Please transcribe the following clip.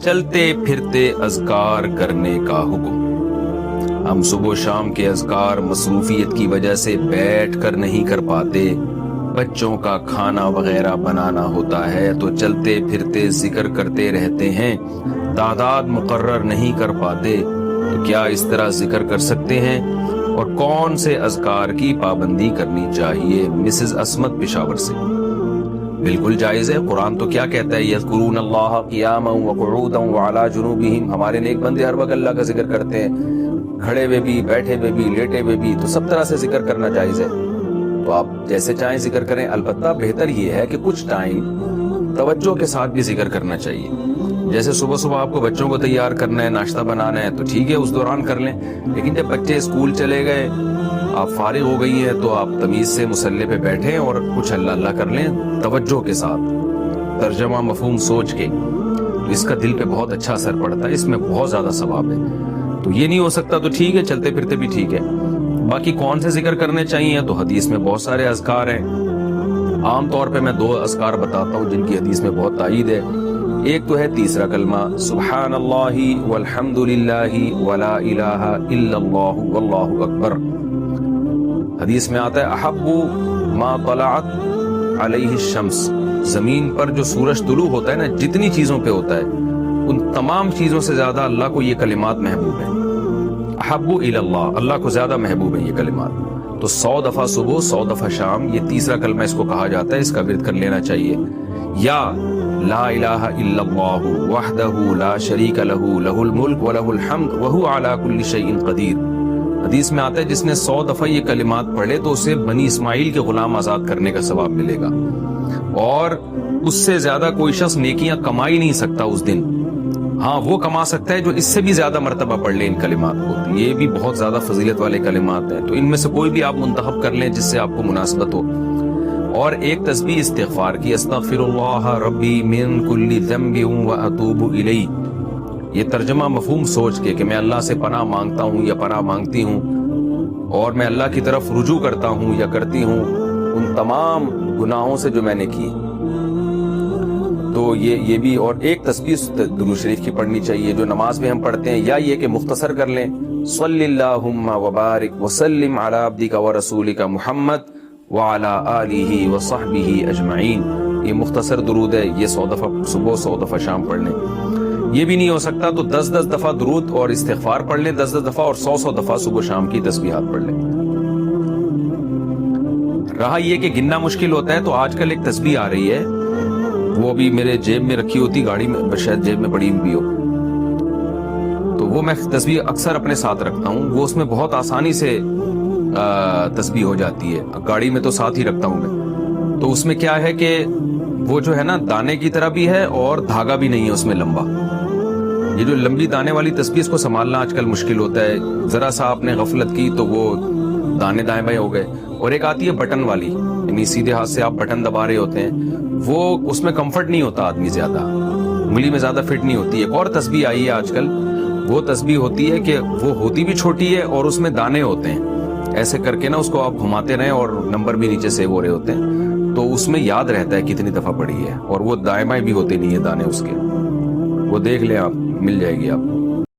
چلتے پھرتے اذکار کرنے کا حکم۔ ہم صبح و شام کے اذکار مصروفیت کی وجہ سے بیٹھ کر نہیں کر پاتے، بچوں کا کھانا وغیرہ بنانا ہوتا ہے تو چلتے پھرتے ذکر کرتے رہتے ہیں، تعداد مقرر نہیں کر پاتے، تو کیا اس طرح ذکر کر سکتے ہیں؟ اور کون سے اذکار کی پابندی کرنی چاہیے؟ مسز عصمت پشاور سے۔ بالکل جائز ہے، قرآن تو کیا کہتا ہے، یذکرون اللہ قیاما وقعودا وعلی جنوبہم، ہمارے نیک بندے ہر وقت اللہ کا ذکر کرتے ہیں، کھڑے ہوئے بھی، بیٹھے ہوئے بھی، لیٹے ہوئے بھی، تو سب طرح سے ذکر کرنا جائز ہے، تو آپ جیسے چاہیں ذکر کریں۔ البتہ بہتر یہ ہے کہ کچھ ٹائم توجہ کے ساتھ بھی ذکر کرنا چاہیے۔ جیسے صبح صبح آپ کو بچوں کو تیار کرنا ہے، ناشتہ بنانا ہے، تو ٹھیک ہے اس دوران کر لیں، لیکن جب بچے اسکول چلے گئے، آپ فارغ ہو گئی ہیں، تو آپ تمیز سے مصلی پہ بیٹھیں اور کچھ اللہ اللہ کر لیں توجہ کے ساتھ، ترجمہ مفہوم سوچ کے، تو اس کا دل پہ بہت اچھا اثر پڑتا ہے، اس میں بہت زیادہ ثواب ہے۔ تو یہ نہیں ہو سکتا تو ٹھیک ہے، چلتے پھرتے بھی ٹھیک ہے۔ باقی کون سے ذکر کرنے چاہیے تو حدیث میں بہت سارے اذکار ہیں، عام طور پہ میں 2 اذکار بتاتا ہوں جن کی حدیث میں بہت تائید ہے۔ ایک تو ہے تیسرا کلمہ، سبحان اللہ والحمد للہ ولا الہ الا اللہ واللہ اکبر۔ حدیث میں آتا ہے احب ما طلعت علیہ الشمس، زمین پر جو سورج طلوع ہوتا ہے نا، جتنی چیزوں پہ ہوتا ہے ان تمام چیزوں سے زیادہ اللہ کو یہ کلمات محبوب ہیں۔ احب الی اللہ، اللہ کو زیادہ محبوب ہیں یہ کلمات، تو 100 دفعہ صبح 100 دفعہ شام یہ تیسرا کلمہ اس کو کہا جاتا ہے، اس کا ورد کر لینا چاہیے۔ یا لا الہ الا اللہ وحدہ لا شریک لہ لہ الملک ولہ الحمد وہو علی کل شیء قدیر۔ حدیث میں آتا ہے جس نے 100 دفعہ یہ کلمات پڑھے تو اسے بنی اسماعیل کے غلام آزاد کرنے کا ثواب ملے گا، اور اس سے زیادہ کوئی شخص نیکیاں کما ہی نہیں سکتا اس دن۔ ہاں وہ کما سکتا ہے جو اس سے بھی زیادہ مرتبہ پڑھ لے ان کلمات کو، یہ بھی بہت زیادہ فضیلت والے کلمات ہیں، تو ان میں سے کوئی بھی آپ منتخب کر لیں جس سے آپ کو مناسبت ہو۔ اور ایک تسبیح استغفار کی، استغفر اللہ ربی من کل ذنب واتوب الیہ، یہ ترجمہ مفہوم سوچ کے کہ میں اللہ سے پناہ مانگتا ہوں یا پناہ مانگتی ہوں، اور میں اللہ کی طرف رجوع کرتا ہوں یا کرتی ہوں ان تمام گناہوں سے جو میں نے کی، تو یہ بھی۔ اور ایک تسبیح درود شریف کی پڑھنی چاہیے جو نماز میں ہم پڑھتے ہیں، یا یہ کہ مختصر کر لیں، صلی اللہم وبارک وسلم علی عبدک ورسولک محمد وعلی آلہ وصحبہ اجمعین، یہ مختصر درود ہے، یہ 100 دفعہ صبح 100 دفعہ شام پڑھ لیں۔ یہ بھی نہیں ہو سکتا تو 10 دفعہ درود اور استغفار پڑھ لیں، 10 دفعہ، اور 100 دفعہ صبح شام کی تسبیحات پڑھ لیں۔ رہا یہ کہ گننا مشکل ہوتا ہے تو آج کل ایک تسبیح آ رہی ہے، وہ بھی میرے جیب میں رکھی ہوتی، گاڑی میں شاید جیب میں پڑی بھی ہو، تو وہ میں تسبیح اکثر اپنے ساتھ رکھتا ہوں، وہ اس میں بہت آسانی سے تسبیح ہو جاتی ہے، گاڑی میں تو ساتھ ہی رکھتا ہوں میں۔ تو اس میں کیا ہے کہ وہ جو ہے نا دانے کی طرح بھی ہے اور دھاگا بھی نہیں ہے اس میں لمبا، یہ جو لمبی دانے والی تسبیح اس کو سنبھالنا آج کل مشکل ہوتا ہے، ذرا سا آپ نے غفلت کی تو وہ دانے دائیں بائیں ہو گئے۔ اور ایک آتی ہے بٹن والی، یعنی سیدھے ہاتھ سے آپ بٹن دبا رہے ہوتے ہیں، وہ اس میں کمفرٹ نہیں ہوتا آدمی، زیادہ انگلی میں زیادہ فٹ نہیں ہوتی ہے۔ ایک اور تسبیح آئی ہے آج کل، وہ تسبیح ہوتی ہے کہ وہ ہوتی بھی چھوٹی ہے اور اس میں دانے ہوتے ہیں، ایسے کر کے نا اس کو آپ گھماتے رہیں اور نمبر بھی نیچے سیو ہو رہے ہوتے ہیں، تو اس میں یاد رہتا ہے کتنی دفعہ پڑھی ہے، اور وہ دائیں بائیں بھی ہوتے نہیں ہے دانے اس کے، وہ دیکھ لیں آپ، مل جائے گی آپ کو۔